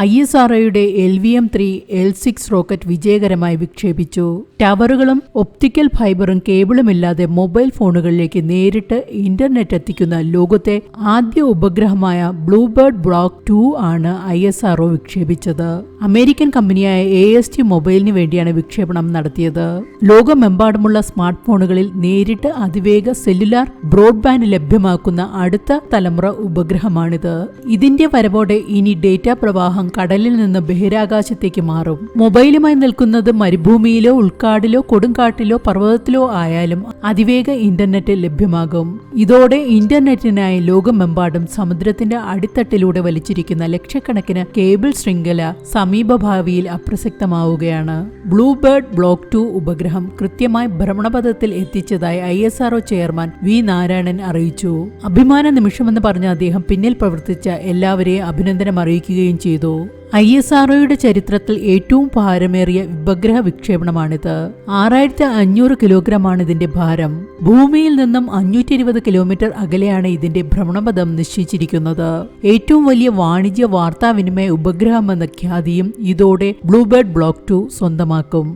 ISROയുടെ LVM-3 L6 rocket വിജയകരമായി വിക്ഷേപിച്ചു. ടവറുകളും optical ഫൈബറും കേബിളുമില്ലാതെ mobile ഫോണുകളിലേക്ക് നേരിട്ട് internet എത്തിക്കുന്ന ലോകത്തെ ആദ്യ ഉപഗ്രഹമായ ബ്ലൂബേർഡ് ബ്ലോക്ക് 2 ആണ് ISRO വിക്ഷേപിച്ചത്. അമേരിക്കൻ കമ്പനിയായ AST മൊബൈലിന് വേണ്ടിയാണ് വിക്ഷേപണം നടത്തിയത്. ലോകമെമ്പാടുമുള്ള സ്മാർട്ട് ഫോണുകളിൽ നേരിട്ട് അതിവേഗ സെല്ലുലാർ ബ്രോഡ്ബാൻഡ് ലഭ്യമാക്കുന്ന അടുത്ത തലമുറ ഉപഗ്രഹമാണിത്. ഇതിന്റെ വരവോടെ ഇനി ഡേറ്റ പ്രവാഹം കടലിൽ നിന്ന് ബഹിരാകാശത്തേക്ക് മാറും. മൊബൈലുമായി നിൽക്കുന്നത് മരുഭൂമിയിലോ ഉൾക്കാടിലോ കൊടുങ്കാട്ടിലോ പർവ്വതത്തിലോ ആയാലും അതിവേഗ ഇന്റർനെറ്റ് ലഭ്യമാകും. ഇതോടെ ഇന്റർനെറ്റിനായി ലോകമെമ്പാടും സമുദ്രത്തിന്റെ അടിത്തട്ടിലൂടെ വലിച്ചിരിക്കുന്ന ലക്ഷക്കണക്കിന് കേബിൾ ശൃംഖല സമീപഭാവിയിൽ അപ്രസക്തമാവുകയാണ്. ബ്ലൂബേർഡ് ബ്ലോക്ക് 2 ഉപഗ്രഹം കൃത്യമായി ഭ്രമണപഥത്തിൽ എത്തിച്ചതായി ISRO ചെയർമാൻ V. നാരായണൻ അറിയിച്ചു. അഭിമാന നിമിഷമെന്ന് പറഞ്ഞ അദ്ദേഹം പിന്നിൽ പ്രവർത്തിച്ച എല്ലാവരെയും അഭിനന്ദനം അറിയിക്കുകയും ചെയ്തു. ISROയുടെ ചരിത്രത്തിൽ ഏറ്റവും ഭാരമേറിയ ഉപഗ്രഹ വിക്ഷേപണമാണിത്. 6500 കിലോഗ്രാമാണ് ഇതിന്റെ ഭാരം. ഭൂമിയിൽ നിന്നും 520 കിലോമീറ്റർ അകലെയാണ് ഇതിന്റെ ഭ്രമണപഥം നിശ്ചയിച്ചിരിക്കുന്നത്. ഏറ്റവും വലിയ വാണിജ്യ വാർത്താവിനിമയ ഉപഗ്രഹമെന്ന ഖ്യാതിയും ഇതോടെ ബ്ലൂബേർഡ് ബ്ലോക്ക് 2 സ്വന്തമാക്കും.